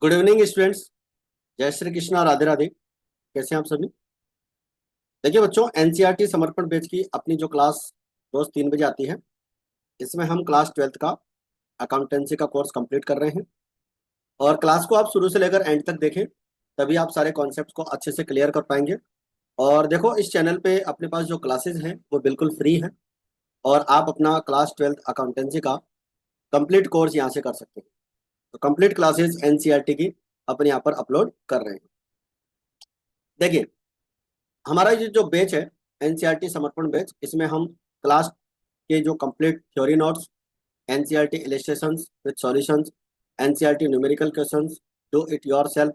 Good evening students. जय श्री कृष्णा, राधे राधे। कैसे हैं आप सभी? देखिए बच्चों, एनसीईआरटी समर्पण बैच की अपनी जो क्लास रोज 3 बजे आती है, इसमें हम क्लास 12th का अकाउंटेंसी का कोर्स कंप्लीट कर रहे हैं। और क्लास को आप शुरू से लेकर एंड तक देखें, तभी आप सारे कॉन्सेप्ट को अच्छे से क्लियर कर पाएंगे। और देखो, इस चैनल पे अपने पास जो क्लासेस हैं वो बिल्कुल फ्री है, और आप अपना क्लास 12th अकाउंटेंसी का कंप्लीट कोर्स यहाँ से कर सकते हैं। तो कंप्लीट क्लासेस एनसीईआरटी की अपने यहाँ पर अपलोड कर रहे हैं। देखिए, हमारा ये जो बैच है, एनसीईआरटी समर्पण बैच, इसमें हम क्लास के जो complete theory notes, NCERT illustrations with solutions, NCERT numerical questions, do it yourself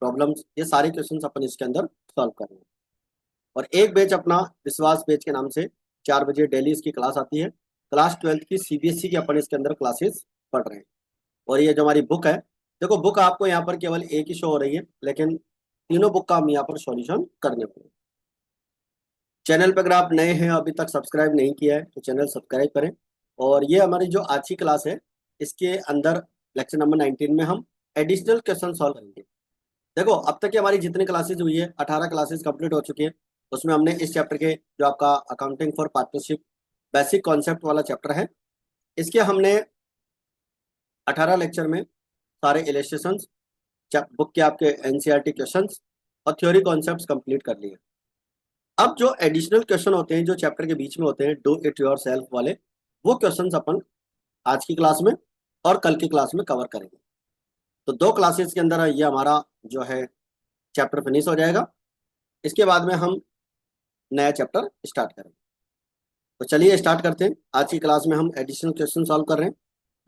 problems, ये सारे क्वेश्चंस अपन इसके अंदर सॉल्व कर रहे हैं। और एक बैच अपना विश्वास बैच के नाम से 4 बजे डेली इसकी क्लास आती है। क्लास 12th की सीबीएसई की अपन इसके अंदर क्लासेस पढ़ रहे हैं। और ये जो हमारी बुक है, देखो बुक आपको यहाँ पर केवल एक ही शो हो रही है, लेकिन तीनों बुक का हम यहाँ पर सॉल्यूशन करने पड़ेंगे। चैनल पर अगर आप नए हैं, अभी तक सब्सक्राइब नहीं किया है, तो चैनल सब्सक्राइब करें। और ये हमारी जो आज की क्लास है, इसके अंदर लेक्चर नंबर 19 में हम एडिशनल क्वेश्चन सॉल्व करेंगे। देखो, अब तक की हमारी जितनी क्लासेज हुई है, 18 क्लासेज कंप्लीट हो चुकी है। उसमें हमने इस चैप्टर के जो आपका accounting for partnership basic concept वाला चैप्टर है, इसके हमने 18 लेक्चर में सारे इलस्ट्रेशंस, बुक के आपके एनसीईआरटी क्वेश्चंस और थ्योरी कॉन्सेप्ट्स कंप्लीट कर लिए। अब जो एडिशनल क्वेश्चन होते हैं, जो चैप्टर के बीच में होते हैं, डू इट योर सेल्फ वाले, वो क्वेश्चंस अपन आज की क्लास में और कल की क्लास में कवर करेंगे। तो 2 क्लासेस के अंदर ये हमारा जो है चैप्टर फिनिश हो जाएगा। इसके बाद में हम नया चैप्टर स्टार्ट करेंगे। तो चलिए स्टार्ट करते हैं। आज की क्लास में हम एडिशनल क्वेश्चन सॉल्व कर रहे हैं,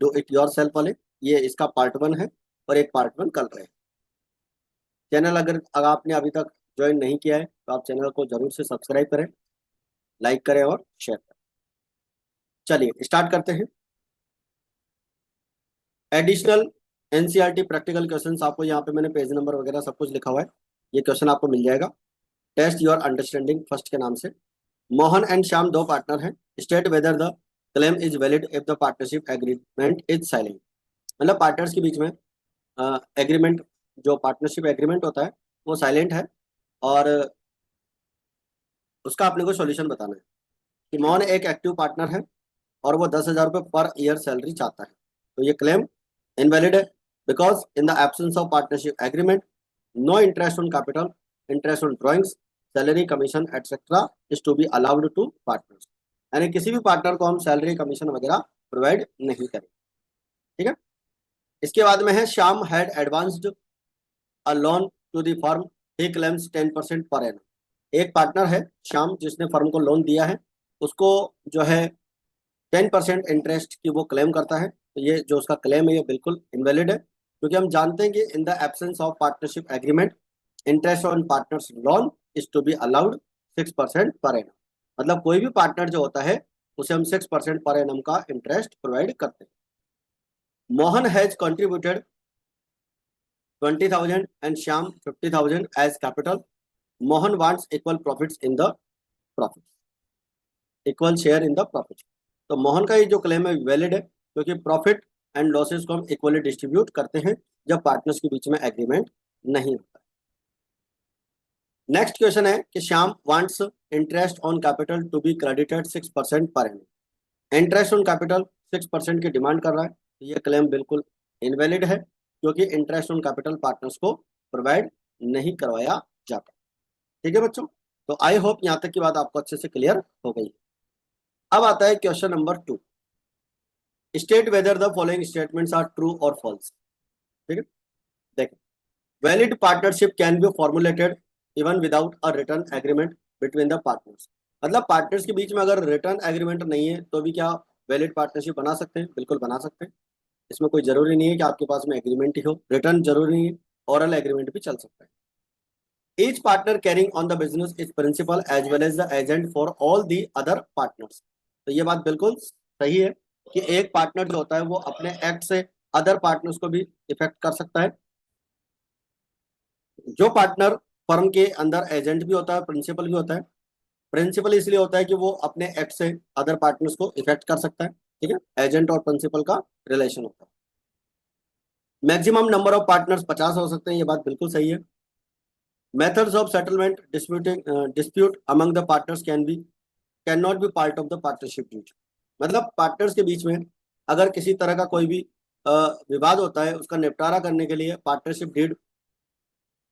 डू इट योर सेल्फ वाले। ये इसका पार्ट 1 है, और एक पार्ट 1 कल रहे हैं। चैनल अगर आपने अभी तक ज्वाइन नहीं किया है, तो आप चैनल को जरूर से सब्सक्राइब करें, लाइक करें और शेयर करें। चलिए स्टार्ट करते हैं। एडिशनल एनसीईआरटी प्रैक्टिकल क्वेश्चंस, आपको यहाँ पे मैंने पेज नंबर वगैरह सब कुछ लिखा हुआ है। ये क्वेश्चन आपको मिल जाएगा। टेस्ट योर अंडरस्टैंडिंग फर्स्ट के नाम से। मोहन एंड श्याम 2 पार्टनर हैं। State whether the claim is valid if the partnership agreement is silent. मतलब पार्टनर्स के बीच में एग्रीमेंट, जो पार्टनरशिप एग्रीमेंट होता है, वो साइलेंट है, और उसका अपने को सॉल्यूशन बताना है। कि मोहन एक एक्टिव पार्टनर है, और वो 10,000 रुपये पर ईयर सैलरी चाहता है, तो ये क्लेम इनवैलिड है, because in the absence of partnership agreement no interest on capital, interest on drawings, salary, commission etcetera is to be allowed to partners. यानी किसी भी पार्टनर को हम सैलरी, कमीशन वगैरह प्रोवाइड नहीं करें। ठीक है। इसके बाद में है, Shyam had advanced a loan to the firm, he claims 10% per annum. एक पार्टनर है श्याम, जिसने फर्म को लोन दिया है, उसको जो है 10% इंटरेस्ट की वो क्लेम करता है। तो ये जो उसका क्लेम है, ये बिल्कुल इनवैलिड है, क्योंकि हम जानते हैं कि in the absence of partnership agreement interest on partners loan is to be allowed 6% per annum. मतलब कोई भी पार्टनर जो होता है, उसे हम 6% पर एनम का इंटरेस्ट प्रोवाइड करते हैं। Mohan has contributed 20,000 and Shyam 50,000 as capital. Mohan wants equal profits in the profit, equal share in the profit. तो मोहन का ये जो क्लेम है वैलिड है, क्योंकि प्रॉफिट एंड लॉसेस को हम इक्वली डिस्ट्रीब्यूट करते हैं जब पार्टनर्स के बीच में एग्रीमेंट नहीं होता। नेक्स्ट क्वेश्चन है कि Shyam wants interest on capital to be credited 6% per annum. Interest on capital 6% की डिमांड कर रहा है, तो ये क्लेम बिल्कुल इनवैलिड है, क्योंकि इंटरेस्ट ऑन कैपिटल पार्टनर्स को प्रोवाइड नहीं करवाया जाता। ठीक है बच्चों, तो आई होप यहाँ तक की बात आपको अच्छे से क्लियर हो गई। अब आता है question number 2। State whether the following statements are true और फॉल्स। ठीक है। देखो, valid partnership can be formulated even without a written agreement between the partners. मतलब पार्टनर्स के बीच में अगर रिटर्न एग्रीमेंट नहीं है, तो भी क्या वैलिड पार्टनरशिप बना सकते हैं? बिल्कुल बना सकते हैं। इसमें कोई जरूरी नहीं है कि आपके पास में एग्रीमेंट ही हो, रिटर्न जरूरी नहीं है, ओरल एग्रीमेंट भी चल सकता है। Each partner carrying on the business is principal as well as the agent for all the other partners. तो ये बात बिल्कुल सही है कि एक पार्टनर जो होता है, वो अपने एक्ट से अदर पार्टनर्स को भी इफेक्ट कर सकता है। जो पार्टनर फर्म के अंदर एजेंट भी होता है, प्रिंसिपल भी होता है। प्रिंसिपल इसलिए होता है कि वो अपने एक्ट से अदर पार्टनर्स को इफेक्ट कर सकता है। ठीक है, एजेंट और प्रिंसिपल का रिलेशन होता है। मैक्सिमम नंबर ऑफ पार्टनर्स 50 हो सकते हैं, ये बात बिल्कुल सही है। Methods of settlement dispute among the partners can not be part of the partnership deed. मतलब पार्टनर्स के बीच में अगर किसी तरह का कोई भी अ, विवाद होता है, उसका निपटारा करने के लिए पार्टनरशिप डीड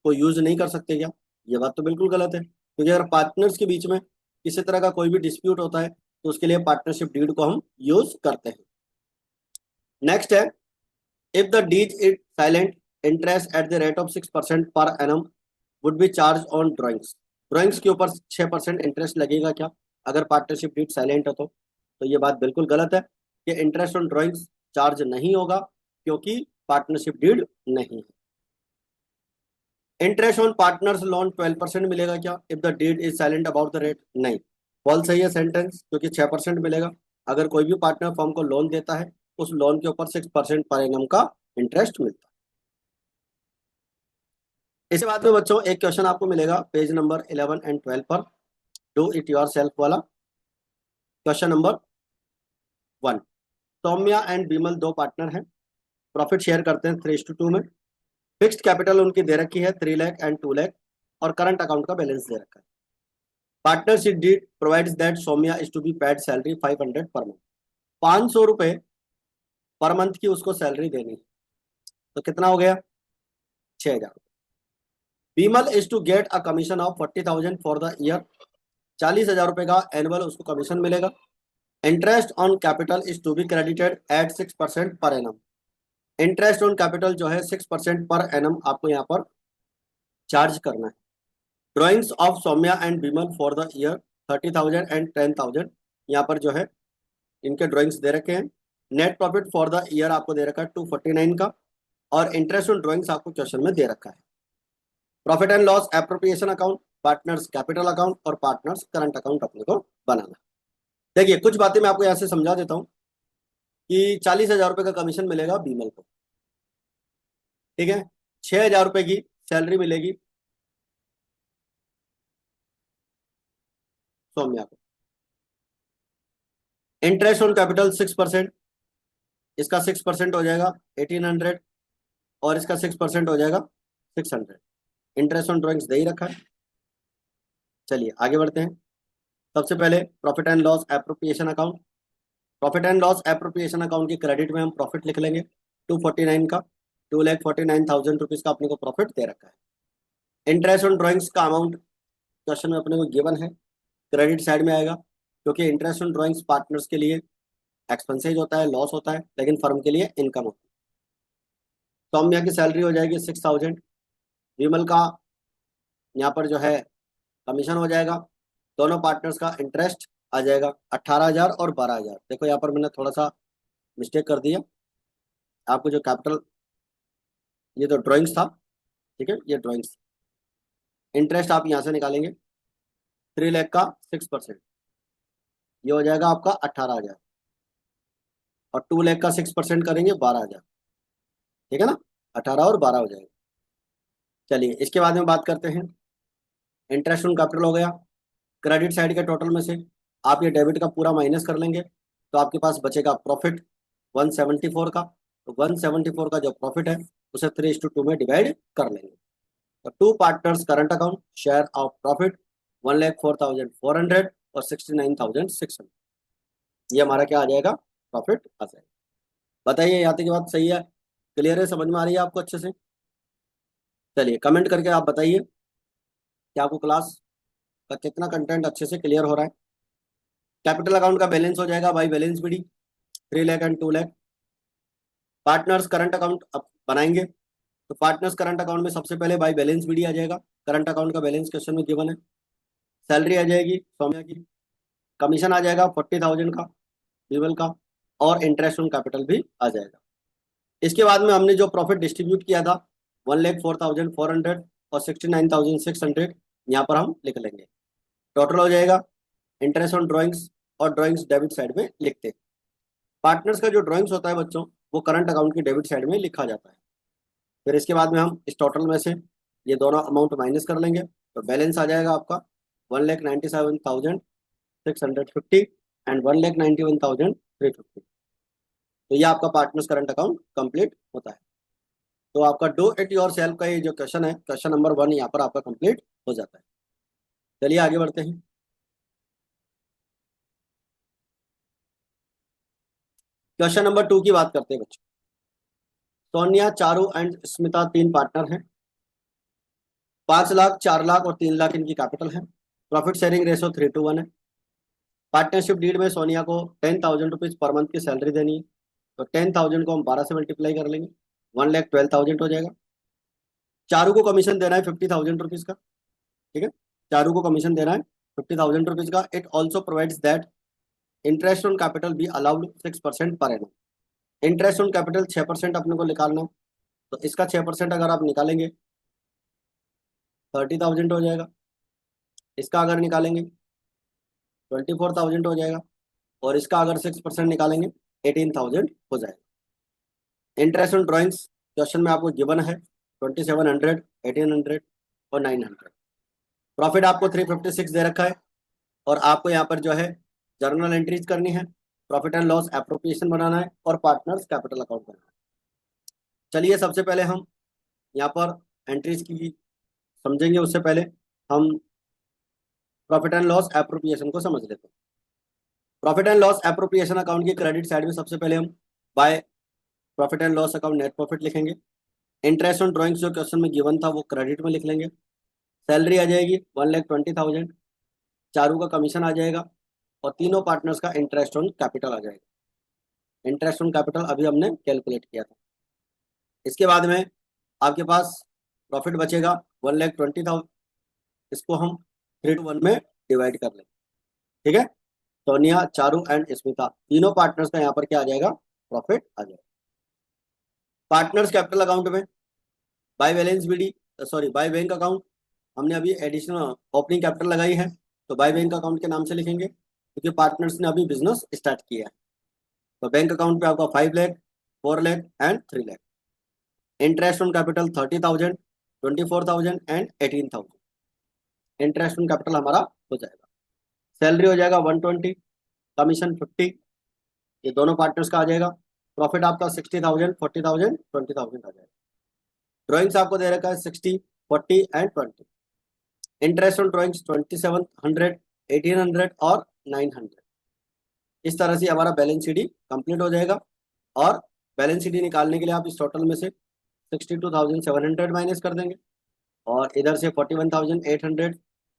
को यूज नहीं कर सकते क्या? ये बात तो बिल्कुल गलत है, क्योंकि अगर पार्टनर्स के बीच में किसी तरह का कोई भी डिस्प्यूट होता है तो उसके लिए पार्टनरशिप डीड को हम यूज करते हैं। नेक्स्ट है, if the deed is silent, interest at the rate of 6% per annum would be charge on drawings. Drawings के ऊपर 6% इंटरेस्ट लगेगा क्या अगर पार्टनरशिप डीड साइलेंट है तो ये बात बिल्कुल गलत है कि इंटरेस्ट ऑन ड्राइंग्स चार्ज नहीं होगा, क्योंकि पार्टनरशिप डीड नहीं है। इंटरेस्ट ऑन पार्टनर्स लोन 12% मिलेगा क्या if the deed is silent about the rate? नहीं। फॉल्स सही है सेंटेंस, क्योंकि 6% मिलेगा अगर कोई भी पार्टनर फर्म को लोन देता है, उस लोन के ऊपर 6% पर एनम का इंटरेस्ट मिलता है। इसके बाद में बच्चों एक क्वेश्चन आपको मिलेगा पेज नंबर 11 एंड 12 पर, डू इट योर सेल्फ वाला। Question number 1, Saumya and Bimal दो पार्टनर हैं, प्रॉफिट शेयर करते हैं 3:2 में। फिक्स्ड कैपिटल उनकी दे रखी है 3 लाख एंड 2 लाख, और करंट अकाउंट का बैलेंस दे रखा है। Partnership deed provides that Saumya is to be paid salary 500 per month. 500 रुपए पर मंथ की उसको सैलरी देनी है, तो कितना हो गया? 6,000। Bimal is to get a commission of 40,000 for the year. 40,000 रुपए का एनुअल उसको कमीशन मिलेगा। Interest on capital is to be credited at 6% per annum. Interest on capital जो है 6% पर एनम आपको यहाँ पर चार्ज करना है। Drawings of Saumya and Bimal for the year 30,000 and 10,000, यहाँ पर जो है इनके ड्रॉइंग्स दे रखे हैं। Net profit for the year आपको दे रखा है 249 का, और इंटरेस्ट ऑन ड्रॉइंग्स आपको क्वेश्चन में दे रखा है। Profit and loss appropriation account, partners capital account और पार्टनर्स करंट अकाउंट अपने को बनाना। देखिए कुछ बातें मैं आपको यहाँ से समझा देता हूँ कि 40,000 रुपए का कमीशन मिलेगा बीमल को, ठीक है। 6,000 रुपए की सैलरी मिलेगी सौम्या को। इंटरेस्ट ऑन कैपिटल 6%, इसका 6% हो जाएगा 1800, और इसका 6% हो जाएगा 600। इंटरेस्ट ऑन ड्रॉइंग्स दे ही रखा है। चलिए आगे बढ़ते हैं। सबसे पहले profit and loss appropriation account. Profit and loss appropriation account की क्रेडिट में हम प्रॉफिट लिख लेंगे 249 का, 2,49,000 रुपीज का अपने को प्रॉफिट दे रखा है। इंटरेस्ट ऑन ड्रॉइंग्स का अमाउंट क्वेश्चन में अपने को गिवन है, क्रेडिट साइड में आएगा, क्योंकि इंटरेस्ट ऑन ड्रॉइंग्स पार्टनर्स के लिए एक्सपेंसेज होता है, लॉस होता है, लेकिन फर्म के लिए इनकम होता है। सौम्या की सैलरी हो जाएगी 6,000। विमल का यहाँ पर जो है कमीशन हो जाएगा। दोनों पार्टनर्स का इंटरेस्ट आ जाएगा 18,000 और 12,000। देखो यहाँ पर मैंने थोड़ा सा मिस्टेक कर दिया। आपको जो कैपिटल, ये तो ड्राइंग्स था, ठीक है, ये ड्राइंग्स। इंटरेस्ट आप यहाँ से निकालेंगे 3 लाख का 6%, ये हो जाएगा आपका 18,000, और 2 लाख का 6% करेंगे 12,000, ठीक है ना। 18 और 12 हो जाएगा। चलिए इसके बाद में बात करते हैं। इंटरेस्ट ऑन कैपिटल हो गया। क्रेडिट साइड के टोटल में से आप ये डेबिट का पूरा माइनस कर लेंगे, तो आपके पास बचेगा प्रॉफिट 174 का। तो 174 का जो प्रॉफिट है उसे 3:2 में डिवाइड कर लेंगे। तो two partners current account share of profit 1,04,400 और 69,600, ये हमारा क्या आ जाएगा? प्रॉफिट आ जाएगा। बताइए यहाँ तक की बात सही है, क्लियर है, समझ में आ रही है आपको अच्छे से? चलिए कमेंट करके आप बताइए कि आपको क्लास का कितना कंटेंट अच्छे से क्लियर हो रहा है। कैपिटल अकाउंट का बैलेंस हो जाएगा by balance BD 3 lakh and 2 lakh. Partners current account अब बनाएंगे, तो पार्टनर्स करंट अकाउंट में सबसे पहले बाई बैलेंस बीडी आ जाएगा। करंट अकाउंट का बैलेंस क्वेश्चन में गिवन है। सैलरी आ जाएगी सौम्या की, कमीशन आ जाएगा 40,000 का विमल का, और इंटरेस्ट ऑन कैपिटल भी आ जाएगा। इसके बाद में हमने जो प्रॉफिट डिस्ट्रीब्यूट किया था 1,04,400 और 69,600, यहाँ पर हम लिख लेंगे। टोटल हो जाएगा इंटरेस्ट ऑन ड्रॉइंग्स, और ड्रॉइंग्स डेबिट साइड में लिखते हैं। पार्टनर्स का जो ड्रॉइंग्स होता है बच्चों, वो करंट अकाउंट की डेबिट साइड में लिखा जाता है। फिर इसके बाद में हम इस टोटल में से ये दोनों अमाउंट माइनस कर लेंगे, तो बैलेंस आ जाएगा आपका 1,97,650 एंड 1,91,350। तो ये आपका पार्टनर्स करंट अकाउंट कंप्लीट होता है। तो आपका डू इट योर सेल्फ का ये जो क्वेश्चन है, क्वेश्चन नंबर 1 यहाँ पर आपका कंप्लीट हो जाता है। चलिए आगे बढ़ते हैं। क्वेश्चन नंबर 2 की बात करते हैं बच्चों। सोनिया, चारू एंड स्मिता 3 पार्टनर हैं। 5 लाख, 4 लाख और 3 लाख इनकी कैपिटल है। प्रॉफिट शेयरिंग रेशो 3:1 है। पार्टनरशिप डीड में सोनिया को 10,000 रुपीज पर मंथ की सैलरी देनी है। तो 10,000 को हम 12 से मल्टीप्लाई कर लेंगे, 1,12,000 हो जाएगा। चारू को कमीशन देना है 50,000 रुपीज का। ठीक है, चारू को कमीशन देना है 50,000 रुपीज का। It also provides that interest on capital B allowed 6% per annum. Interest on capital 6% अपने को निकालना है। तो इसका 6% अगर आप निकालेंगे 30,000 हो जाएगा। इसका अगर निकालेंगे 24,000 हो जाएगा। और इसका अगर 6% निकालेंगे 18,000 हो जाएगा। इंटरेस्ट ऑन ड्राइंग्स क्वेश्चन में आपको गिवन है 2,700, 1,800 और 900। प्रॉफिट आपको 356 दे रखा है। और आपको यहाँ पर जो है जर्नल एंट्रीज करनी है, प्रॉफिट एंड लॉस एप्रोप्रिएशन बनाना है और पार्टनर्स कैपिटल अकाउंट करना है। चलिए सबसे पहले हम यहाँ पर एंट्रीज की समझेंगे, उससे पहले हम प्रॉफिट एंड लॉस एप्रोप्रिएशन को समझ लेते हैं। Profit and loss appropriation account की क्रेडिट साइड में सबसे पहले हम by profit and loss account net profit लिखेंगे। इंटरेस्ट ऑन ड्राइंग्स जो क्वेश्चन में गिवन था वो क्रेडिट में लिख लेंगे। सैलरी आ जाएगी 1,20,000। चारू का कमीशन आ जाएगा और तीनों पार्टनर्स का इंटरेस्ट ऑन कैपिटल आ जाएगा। इंटरेस्ट ऑन कैपिटल अभी हमने कैलकुलेट किया था। इसके बाद में आपके पास प्रॉफिट बचेगा 1,20,000। इसको हम 3:1 में डिवाइड कर लेंगे। ठीक है, सोनिया, चारू एंड स्मिता तीनों पार्टनर्स का यहाँ पर क्या आ जाएगा, प्रॉफिट आ जाएगा। पार्टनर्स कैपिटल अकाउंट में by balance BD, sorry by bank account, हमने अभी एडिशनल ओपनिंग कैपिटल लगाई है तो बाय बैंक अकाउंट के नाम से लिखेंगे क्योंकि पार्टनर्स ने अभी बिजनेस स्टार्ट किया है। तो बैंक अकाउंट पे आपका 5 lakh, 4 lakh and 3 lakh. Interest on capital 30,000, 24,000 and 18,000। Interest on capital हमारा हो जाएगा। सैलरी हो जाएगा 120, कमीशन 50, ये दोनों पार्टनर्स का आ जाएगा। प्रॉफिट आपका 60,000, 40,000, 20,000 आ जाएगा। ड्रॉइंग्स आपको दे रखा है 60, 40 एंड 20। इंटरेस्ट ऑन ड्रॉइंग्स 2,700, 1,800 और 900। इस तरह से हमारा बैलेंस शीट कंप्लीट हो जाएगा। और बैलेंस शीट निकालने के लिए आप इस टोटल में से 62,700 माइनस कर देंगे और इधर से 41,800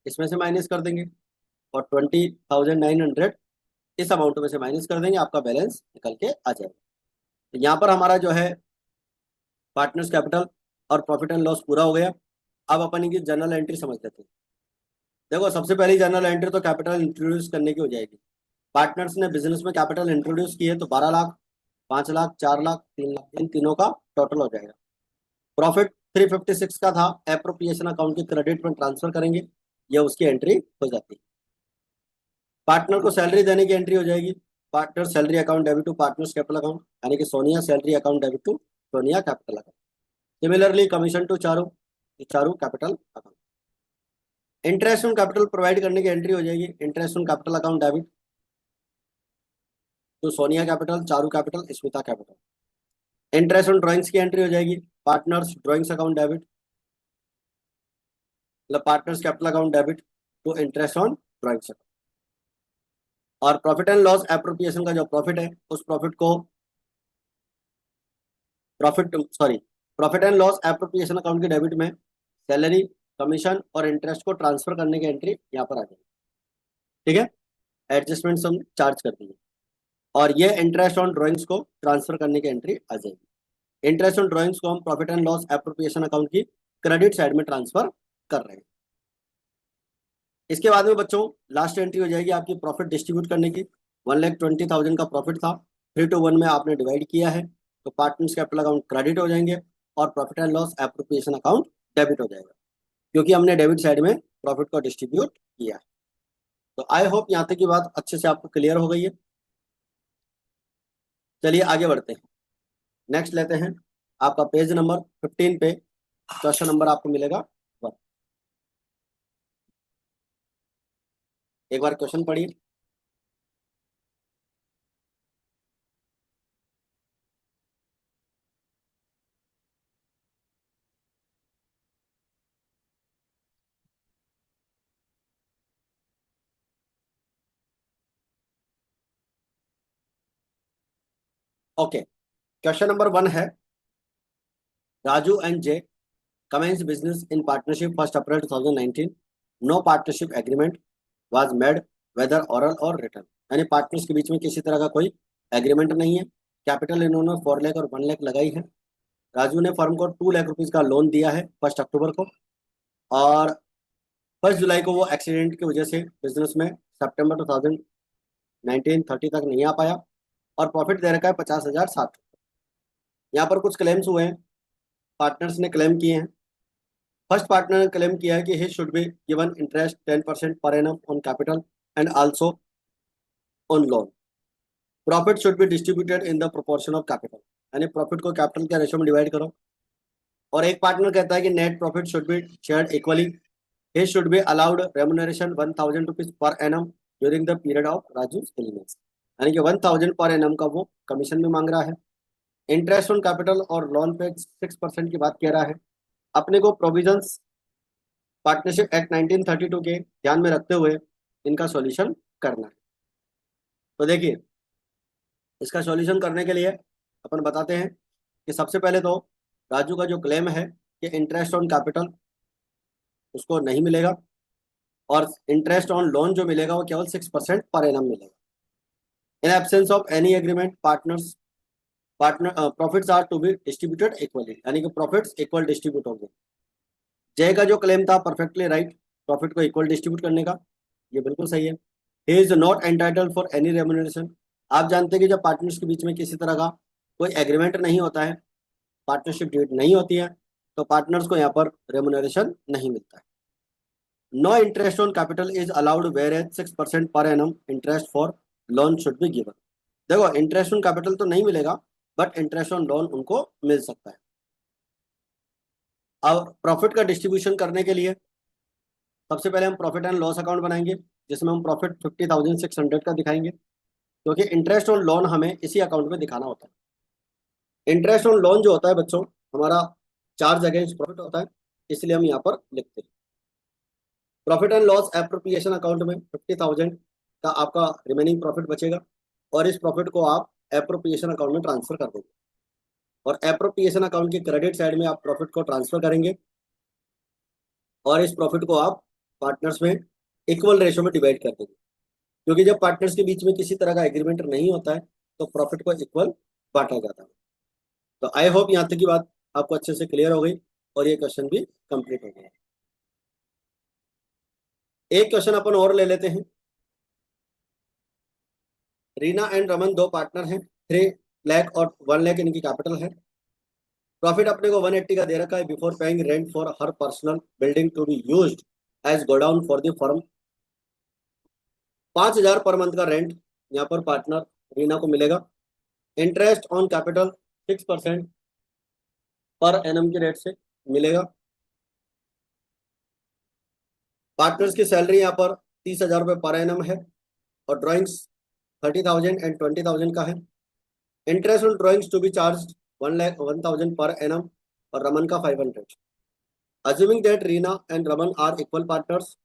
इसमें से माइनस कर देंगे और 20,900 इस अमाउंट में से माइनस कर देंगे, आपका बैलेंस निकल के आ जाएगा। तो यहाँ पर हमारा जो है पार्टनर्स कैपिटल और प्रॉफिट एंड लॉस पूरा हो गया। अब अपन इनकी जर्नल एंट्री समझ लेते हैं। देखो सबसे पहली जर्नल एंट्री तो कैपिटल इंट्रोड्यूस करने की हो जाएगी। पार्टनर्स ने बिजनेस में कैपिटल इंट्रोड्यूस किए तो 12 लाख, 5 लाख, 4 लाख, 3 लाख, इन तीनों का टोटल हो जाएगा। प्रॉफिट 356 का था, एप्रोप्रिएशन अकाउंट के क्रेडिट में ट्रांसफर करेंगे, ये उसकी एंट्री हो जाती है। पार्टनर को सैलरी देने की एंट्री हो जाएगी, partner salary account debit to partners capital account, यानी कि Sonia salary account debit to Sonia capital account. Similarly commission to Charu, Charu capital account. Interest on capital provide करने की एंट्री हो जाएगी, interest on capital account debit to Sonia capital, Charu capital, Smita capital. Interest on drawings की entry हो जाएगी, partners drawings account debit, मतलब partners capital account debit to interest on drawings account. और profit and loss appropriation का जो profit है उस profit को profit and loss appropriation account के डेबिट में सैलरी, कमीशन और इंटरेस्ट को ट्रांसफर करने की एंट्री यहाँ पर आ जाएगी। ठीक है, एडजस्टमेंट हम चार्ज कर देंगे और ये इंटरेस्ट ऑन ड्राइंग्स को ट्रांसफर करने की एंट्री आ जाएगी। इंटरेस्ट ऑन ड्राइंग्स को हम profit and loss appropriation account की क्रेडिट साइड में ट्रांसफर कर रहे हैं। इसके बाद में बच्चों लास्ट एंट्री हो जाएगी आपकी प्रॉफिट डिस्ट्रीब्यूट करने की। 1,20,000 का प्रॉफिट था, 3:1 में आपने डिवाइड किया है तो पार्टनर्स कैपिटल अकाउंट क्रेडिट हो जाएंगे और profit and loss appropriation account debit हो जाएगा क्योंकि हमने डेबिट साइड में प्रॉफिट को डिस्ट्रीब्यूट किया है। तो आई होप यहाँ तक की बात अच्छे से आपको क्लियर हो गई है। चलिए आगे बढ़ते हैं, नेक्स्ट लेते हैं। आपका पेज नंबर 15 पे क्वेश्चन नंबर आपको मिलेगा 1। एक बार क्वेश्चन पढ़िए। ओके, क्वेश्चन नंबर 1 है, Raju and J commenced business in partnership 1st April 2019. No partnership agreement was made whether oral or written. यानी पार्टनर्स के बीच में किसी तरह का कोई एग्रीमेंट नहीं है। कैपिटल इन्होंने 4 लाख और 1 लाख लगाई है। राजू ने फर्म को 2 लाख रुपीज का लोन दिया है 1 अक्टूबर को, और 1 जुलाई को वो एक्सीडेंट की वजह से बिजनेस में सितंबर 2019 30 तक नहीं आ पाया, और प्रॉफिट दे रखा है 50,060। यहाँ पर कुछ क्लेम्स हुए हैं, पार्टनर्स ने क्लेम किए हैं। फर्स्ट पार्टनर ने क्लेम किया है कि he should be given interest 10% per annum on capital and also on loan. Profit should be distributed in the proportion of capital, यानी प्रॉफिट को कैपिटल के रेशो में डिवाइड करो। और एक पार्टनर कहता है कि net profit should be shared equally, he should be allowed remuneration 1,000 rupees per annum during the period of Raju's illness, यानी कि 1,000 पर एनम का वो कमीशन में मांग रहा है। इंटरेस्ट ऑन कैपिटल और लोन पे 6% की बात कह रहा है। अपने को प्रोविजंस पार्टनरशिप एक्ट 1932 के ध्यान में रखते हुए इनका सॉल्यूशन करना है। तो देखिए, इसका सॉल्यूशन करने के लिए अपन बताते हैं कि सबसे पहले तो राजू का जो क्लेम है कि इंटरेस्ट ऑन कैपिटल उसको नहीं मिलेगा, और इंटरेस्ट ऑन लोन जो मिलेगा वो केवल 6% पर एनम मिलेगा। In absence of any agreement partner profits are to be distributed equally, यानी कि प्रॉफिट्स इक्वल डिस्ट्रीब्यूट होंगे। जय का जो क्लेम था परफेक्टली राइट, प्रॉफिट को इक्वल डिस्ट्रीब्यूट करने का, ये बिल्कुल सही है। He is not entitled for any remuneration. आप जानते हैं कि जब पार्टनर्स के बीच में किसी तरह का कोई एग्रीमेंट नहीं होता है, पार्टनरशिप डीड नहीं होती है, तो पार्टनर्स को यहाँ पर रेम्यूनरेशन नहीं मिलता है। No interest on capital is allowed whereas 6% per annum interest for loan should be given. देखो, इंटरेस्ट ऑन कैपिटल तो नहीं मिलेगा, बट इंटरेस्ट ऑन लोन उनको मिल सकता है। अब प्रॉफिट का डिस्ट्रीब्यूशन करने के लिए सबसे पहले हम प्रॉफिट एंड लॉस अकाउंट बनाएंगे, जिसमें हम प्रॉफिट 50,600 का दिखाएंगे, क्योंकि इंटरेस्ट ऑन लोन हमें इसी अकाउंट में दिखाना होता है। इंटरेस्ट ऑन लोन जो होता है बच्चों, हमारा चार्ज अगेंस्ट प्रॉफिट होता है, इसलिए हम यहाँ पर लिखते हैं। Profit and loss appropriation account में 50,000 का आपका रिमेनिंग प्रॉफिट बचेगा, और इस प्रॉफिट को आप एप्रोप्रिएशन अकाउंट में ट्रांसफर कर देंगे, और एप्रोप्रिएशन अकाउंट के क्रेडिट साइड में आप प्रॉफिट को ट्रांसफर करेंगे, और इस प्रॉफिट को आप पार्टनर्स में इक्वल रेशो में डिवाइड कर देंगे, क्योंकि जब पार्टनर्स के बीच में किसी तरह का एग्रीमेंट नहीं होता है तो प्रॉफिट को इक्वल बांटा जाता है। तो आई होप यहाँ तक की बात आपको अच्छे से क्लियर हो गई, और ये क्वेश्चन भी कंप्लीट हो गया। एक क्वेश्चन अपन और ले लेते हैं। रीना एंड रमन दो पार्टनर हैं, 3 लाख और 1 लाख इनकी कैपिटल है। प्रॉफिट अपने को 180 का दे रखा है before paying rent for her personal building to be used as godown for the firm. 5,000 per month का रेंट यहाँ पर पार्टनर रीना को मिलेगा। Interest on capital 6% per annum के रेट से मिलेगा। पार्टनर्स की सैलरी यहाँ पर 30,000 रुपये पर एनम है, और ड्राइंग्स 30,000 एंड 20,000 का है। Interest on drawings to be charge 1,000 per annum, और रमन का 500। Assuming that Reena and Raman are equal partners,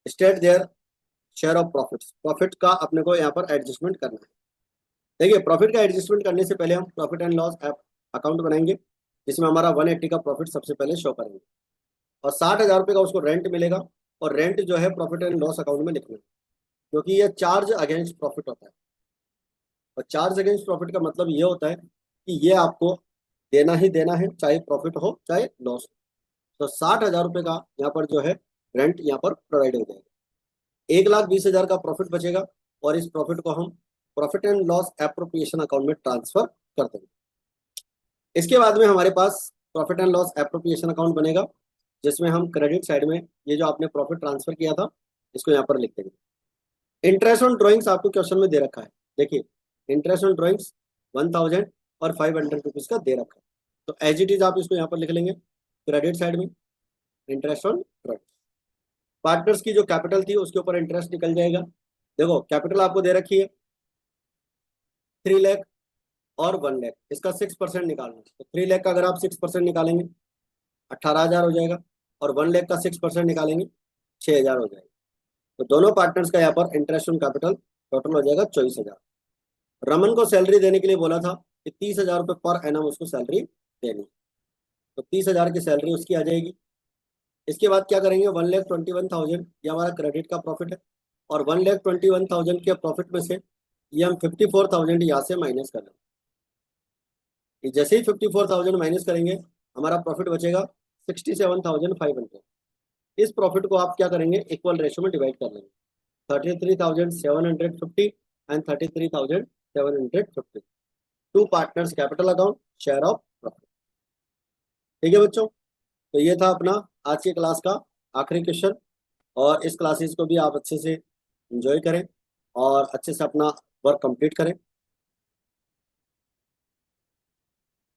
state their share of profits. Profit का अपने को यहाँ पर एडजस्टमेंट करना है। देखिए, प्रॉफिट का एडजस्टमेंट करने से पहले हम प्रॉफिट एंड लॉस अकाउंट बनाएंगे, जिसमें हमारा 180 का प्रॉफिट सबसे पहले शो करेंगे, और 60,000 रुपये का उसको रेंट मिलेगा, और रेंट जो है प्रॉफिट एंड लॉस अकाउंट में लिखना है, क्योंकि ये चार्ज अगेंस्ट प्रॉफिट होता है, और चार्ज अगेंस्ट प्रॉफिट का मतलब ये होता है कि ये आपको देना ही देना है, चाहे प्रॉफिट हो चाहे लॉस हो। तो 60,000 रुपये का यहाँ पर जो है रेंट यहाँ पर प्रोवाइड हो जाएगा। 1,20,000 का प्रॉफिट बचेगा, और इस प्रॉफिट को हम profit and loss appropriation account में ट्रांसफर कर देंगे। इसके बाद में हमारे पास profit and loss appropriation account बनेगा, जिसमें हम क्रेडिट साइड में ये जो आपने प्रॉफिट ट्रांसफर किया था इसको यहाँ पर लिख देंगे। इंटरेस्ट ऑन ड्रॉइंग्स आपको क्वेश्चन में दे रखा है। देखिए, इंटरेस्ट ऑन ड्रॉइंग्स 1,000 और 500 रुपीज का दे रखा है, तो एज इट इज आप इसको यहाँ पर लिख लेंगे क्रेडिट साइड में इंटरेस्ट ऑन ड्रॉइंग्स। पार्टनर्स की जो कैपिटल थी उसके ऊपर इंटरेस्ट निकल जाएगा। देखो, कैपिटल आपको दे रखी है 3 लाख और 1 लाख, इसका 6% निकालना है। तो 3 लाख का अगर आप 6% निकालेंगे 18,000 हो जाएगा, और 1 लाख का 6% निकालेंगे 6,000 हो जाएगा। तो दोनों पार्टनर्स का यहाँ पर इंटरेस्ट ऑन कैपिटल टोटल हो जाएगा 24,000। रमन को सैलरी देने के लिए बोला था कि 30,000 रुपये पर एनम उसको सैलरी देनी, तो 30,000 की सैलरी उसकी आ जाएगी। इसके बाद क्या करेंगे, 1,21,000 ये हमारा क्रेडिट का प्रॉफिट है, और 1,21,000 के प्रॉफिट में से ये हम 54,000 यहाँ से माइनस कर देंगे। जैसे ही 54,000 माइनस करेंगे हमारा प्रॉफिट बचेगा 67,500। इस प्रॉफिट को आप क्या करेंगे, इक्वल रेशो में डिवाइड कर लेंगे, 33,750 and 33,750, to partners capital account, share of profit. ठीक है बच्चों, तो ये था अपना आज की क्लास का आखिरी क्वेश्चन, और इस क्लासेस को भी आप अच्छे से एंजॉय करें और अच्छे से अपना वर्क कंप्लीट करें।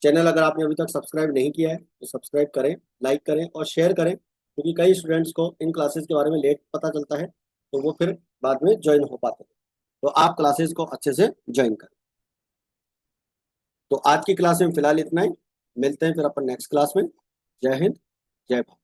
चैनल अगर आपने अभी तक सब्सक्राइब नहीं किया है तो सब्सक्राइब करें, लाइक करें और शेयर करें, क्योंकि कई स्टूडेंट्स को इन क्लासेस के बारे में लेट पता चलता है, तो वो फिर बाद में ज्वाइन हो पाते हैं। तो आप क्लासेस को अच्छे से ज्वाइन करें। तो आज की क्लास में फिलहाल इतना ही, मिलते हैं फिर अपन नेक्स्ट क्लास में। जय हिंद, जय भारत।